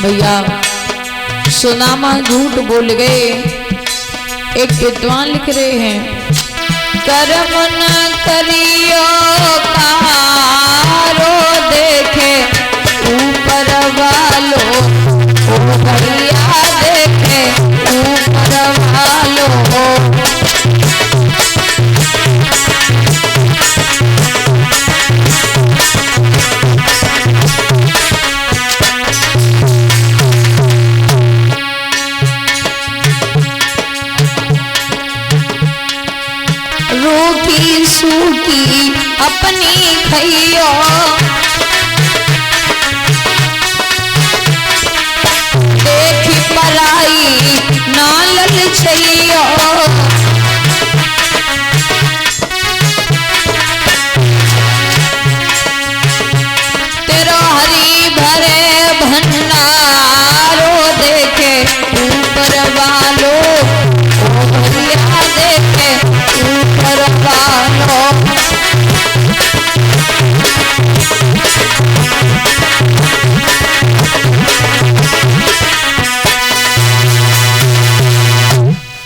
भैया सुदामा झूठ बोल गए। एक विद्वान लिख रहे हैं, कर्म न करियो कारो देखे ऊपर वालो, ओ भैया देखे ऊपर वालो। रूखी सूखी अपनी खइयो, देखी पराई ना ललचइयो। तेरो हरी भरे भंडारो देखे ऊपर वालो, ओ भैया देखे ऊपर वालो।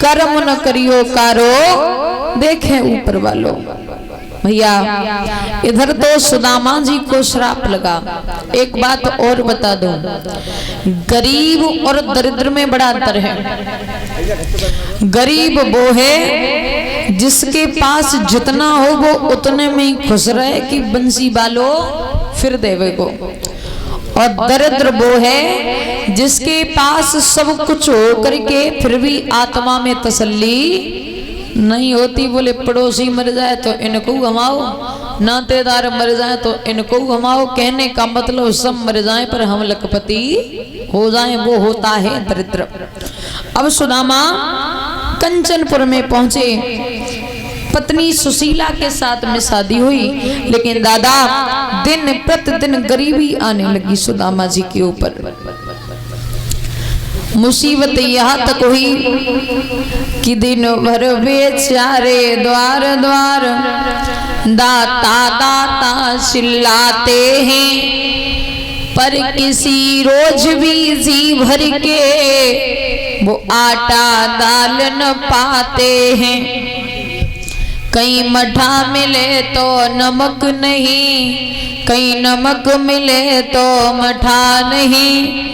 कर्म न करियो कारो देखे ऊपर वालो। भैया इधर तो सुदामा जी को श्राप लगा। एक बात और बता दूं, गरीब और दरिद्र में बड़ा अंतर है। गरीब वो है जिसके पास जितना हो वो उतने में ही खुश रहे कि बंसी बालो फिर देवे को, और दरिद्र वो है जिसके पास सब कुछ हो करके फिर भी आत्मा में तसल्ली नहीं होती। बोले पड़ोसी मर जाए तो इनको घमाओ, नातेदार मर जाए तो इनको घमाओ। कहने का मतलब सब मर जाए पर हम लखपति हो जाए, वो होता है दरिद्र। अब सुदामा कंचनपुर में पहुंचे, पत्नी सुशीला के साथ में शादी हुई, लेकिन दादा दिन प्रतिदिन गरीबी आने लगी सुदामा जी के ऊपर। मुसीबत यहाँ तक हुई कि दिन भर बेचारे द्वार द्वार दाता दाता चिल्लाते हैं, पर किसी रोज भी जी भर के वो आटा दाल न पाते हैं। कहीं मठा मिले तो नमक नहीं, कहीं नमक मिले तो मठा नहीं।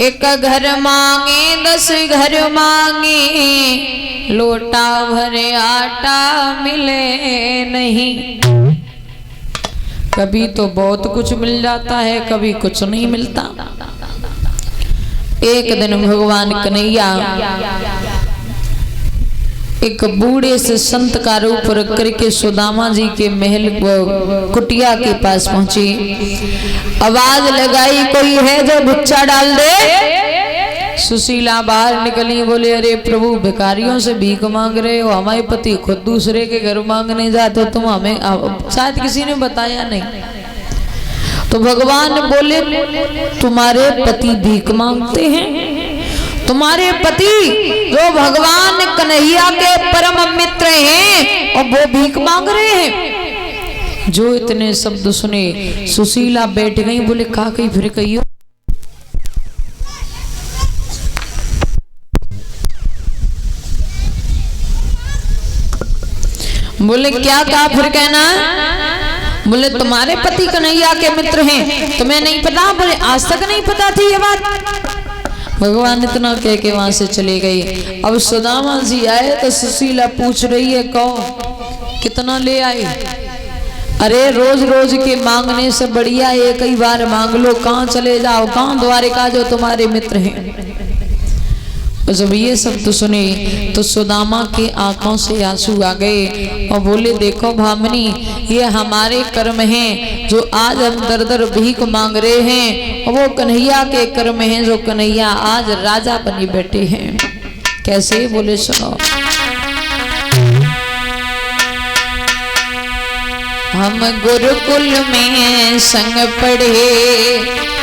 एक घर मांगे 10 घर मांगे, लोटा भरे आटा मिले नहीं। कभी तो बहुत कुछ मिल जाता है, कभी कुछ नहीं मिलता। एक दिन भगवान कन्हैया एक बूढ़े से संत का रूप रख करके सुदामा जी के महल कुटिया के पास पहुंची। आवाज लगाई, कोई है जो भुच्चा डाल दे। सुशीला बाहर निकली, बोले अरे प्रभु भिखारियों से भीख मांग रहे हो, हमारे पति खुद दूसरे के घर मांगने जाते हो, तुम हमें शायद किसी ने बताया नहीं। तो भगवान बोले तुम्हारे पति भीख मांगते हैं? तुम्हारे पति जो भगवान कन्हैया के परम मित्र हैं और वो भीख मांग रहे हैं। जो इतने शब्द सुने सुशीला बैठ गई, बोले कहा कहीं फिर कहियो। बोले क्या कहा फिर कहना? बोले तुम्हारे पति कन्हैया के मित्र हैं, तुम्हें नहीं पता? बोले आज तक नहीं पता थी ये बात। भगवान इतना कह के वहां से चले गए। अब सुदामा जी आए तो सुशीला पूछ रही है कहो कितना ले आए? अरे रोज रोज के मांगने से बढ़िया एक ही बार मांग लो, कहाँ चले जाओ, कहाँ द्वारिका जो तुम्हारे मित्र हैं। जब ये शब्द सुने तो सुदामा के आंखों से आंसू आ गए और बोले देखो भामिनी, ये हमारे कर्म हैं जो आज हम दर दर भीख मांग रहे हैं, और वो कन्हैया के कर्म हैं जो कन्हैया आज राजा बने बैठे हैं। कैसे? बोले सुनो, हम गुरुकुल में संग पढ़े,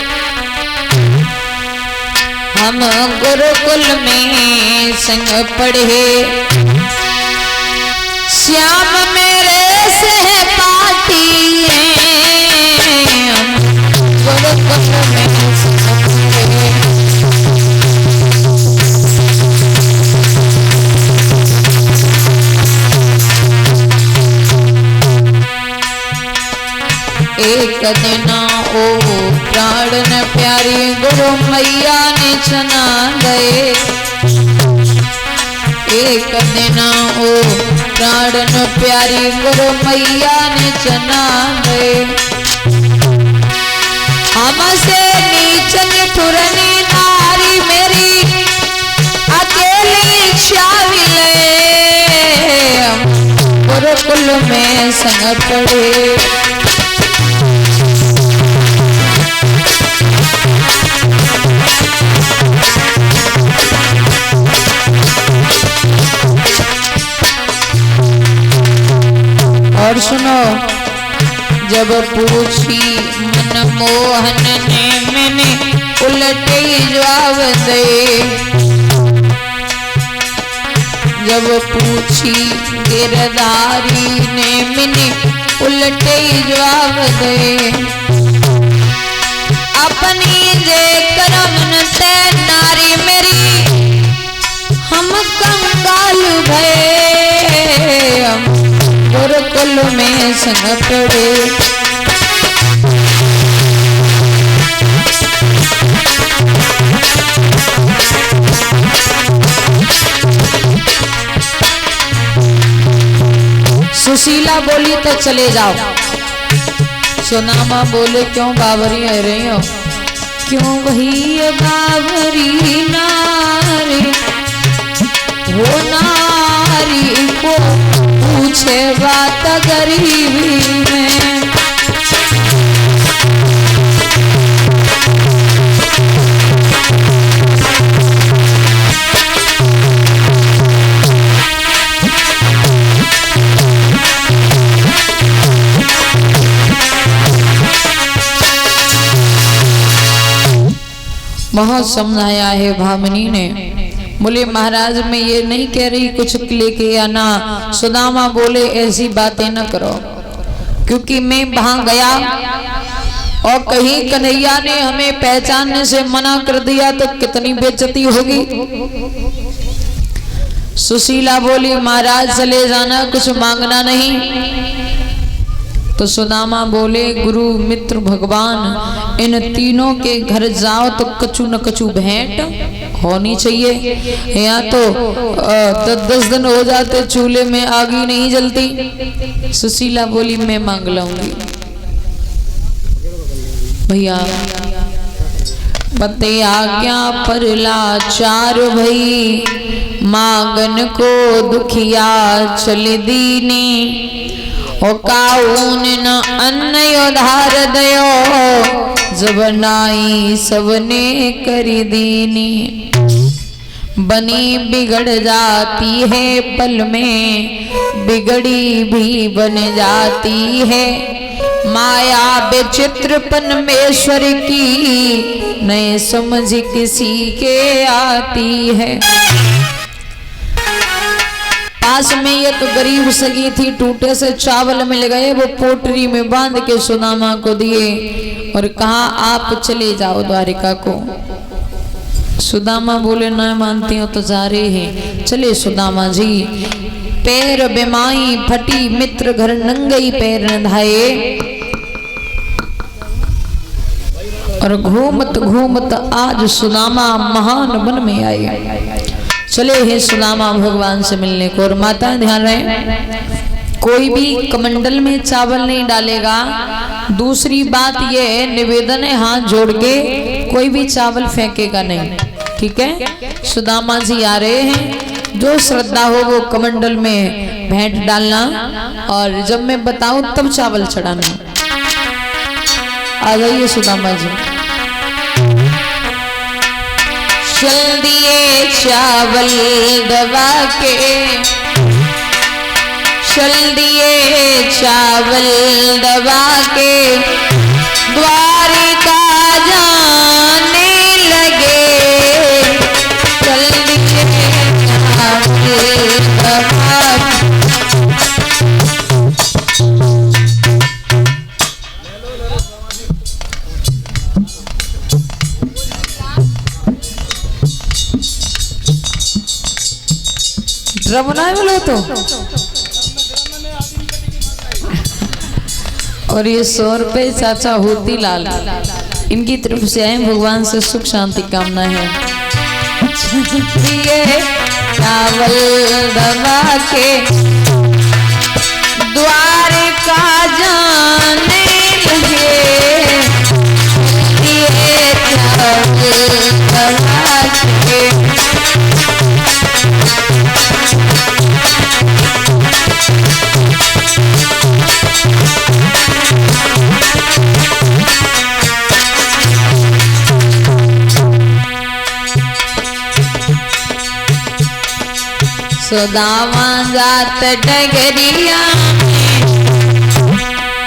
हम गुरुकुल में संग पढ़े, श्याम मेरे सहपाठी हैं, हम गुरुकुल में संग पढ़े। एक दिन ओ प्राण न प्यारी गुरु मैया ने चना गए। एक दिन ओ प्राण न प्यारी गुरु मैया ने चना गए। हमसे नीच निठुरनी नारी मेरी अकेली छाविले। गुरुकुल में संग पड़े और सुनो, जब पूछी मनमोहन ने मैंने उलटे जवाब दे। जब पूछी गिरधारी ने मैंने उलटे जवाब दे। अपनी जे करम से नारी मेरी हम कंगाल भये। गुरुकुल में संग पड़े सुशीला बोली तो चले जाओ। सुनामा बोले क्यों बावरी रह रही हो? क्यों वही बावरी नारी वो नारी को पूछे बात गरीबी में। बहुत समझाया है भामिनी ने। बोले महाराज मैं ये नहीं कह रही कुछ लेके आना। सुदामा बोले ऐसी बातें न करो, क्योंकि मैं वहां गया और कहीं कन्हैया ने हमें पहचानने से मना कर दिया तो कितनी बेइज्जती होगी। सुशीला बोली महाराज चले जाना, कुछ मांगना नहीं। तो सुदामा बोले गुरु मित्र भगवान इन तीनों के घर जाओ तो कछु न कछु भेंट होनी चाहिए। यहाँ तो 10 दिन हो जाते चूल्हे में आग ही नहीं जलती। सुशीला बोली मैं मांग लाऊंगी। भैया पते आज्ञा पर लाचार भई मांगन को दुखिया चल दीनी। ओ काऊन न अन्न उधार दयो जब नाई सबने करी दीनी। बनी बिगड़ जाती है पल में बिगड़ी भी बन जाती है। माया विचित्र परमेश्वर की नए समझ किसी के आती है। पास में ये तो गरीब सगी थी, टूटे से चावल मिल गए, वो पोटरी में बांध के सुदामा को दिए और कहा आप चले जाओ द्वारिका को। सुदामा बोले ना मानती हो तो जा रहे हैं। चले सुदामा जी। पैर बेमाई फटी मित्र घर नंगई पैर नधाए। और घूमत घूमत आज सुदामा महान वन में आए। चले हैं सुदामा भगवान से मिलने को। और माता ध्यान रहे कोई भी कमंडल में चावल नहीं डालेगा। दूसरी बात ये है निवेदन है हाथ जोड़ के कोई भी चावल फेंकेगा नहीं, ठीक है। सुदामा जी आ रहे हैं, जो श्रद्धा हो वो कमंडल में भेंट डालना और जब मैं बताऊं तब चावल चढ़ाना। आ जाइए सुदामा जी। चल दिए चावल दबा के, चल दिए चावल दबा के द्वारिका जाने लगे। चल दिए चावल दबा ड्रम ना बोलो तो और ये 100 रुपए चाचा होती लाल इनकी तरफ से आए, भगवान से सुख शांति कामना है। ये चावल दबा के द्वारका जाने लगे, ये चावल दबा के सुदामा जात डगरिया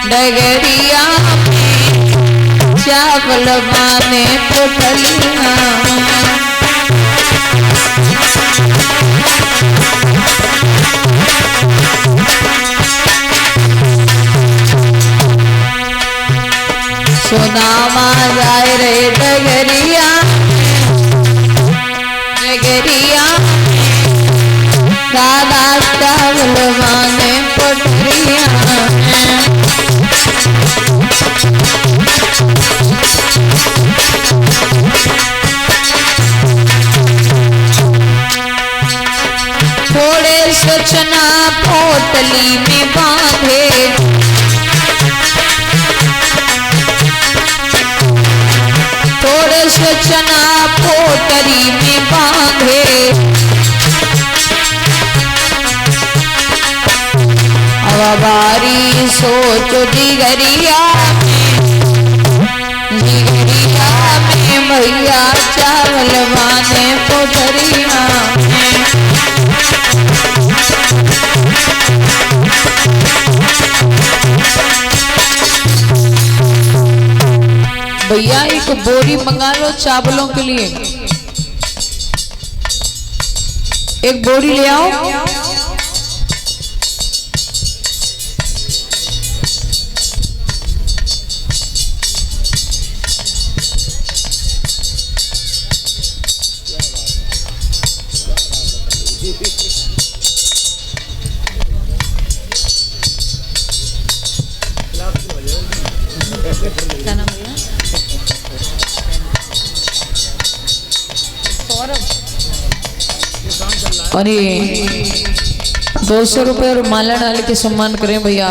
में चावल माने पुटलिया, सुदामा जाए रे डगरिया दादा चावल माने पुटलिया, थोड़े से चना पोटली में बांधे, थोड़े से चना पोटली में बांधे, बारी सोच जिगरिया में भैया चावल माने पोटरिया में, भैया एक बोरी मंगा लो चावलों के लिए, एक बोरी ले आओ। क्या नाम भैया? और ये 200 रुपए और माला डाल के सम्मान करें भैया।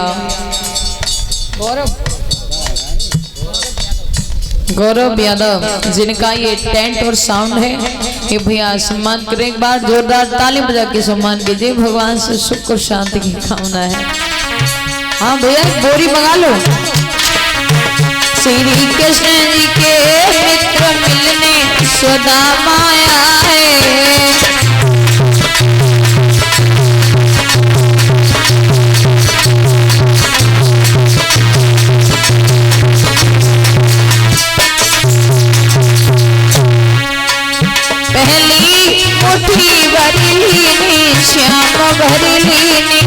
गौरव यादव जिनका ये टेंट और साउंड है, ये भैया सम्मान करें। एक बार जोरदार ताली बजा के सम्मान कीजिए, भगवान से सुख और शांति की कामना है। हाँ भैया बोरी मंगा लो। श्री कृष्ण जी के मित्र मिलने सुदामा आए, पहली मुट्ठी भरी लीनी श्याम भरी लीनी,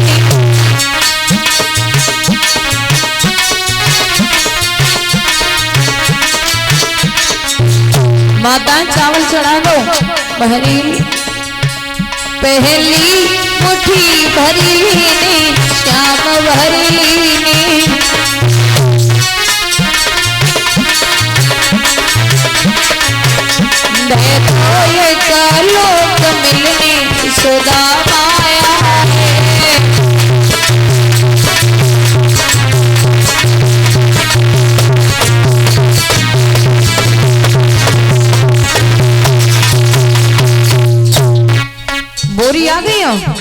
माता चावल चढ़ा दो। पहली मुट्ठी भरी लीनी श्याम भरी लीनी, लोक मिलने सुदामा आए, बोरी आ गई हो।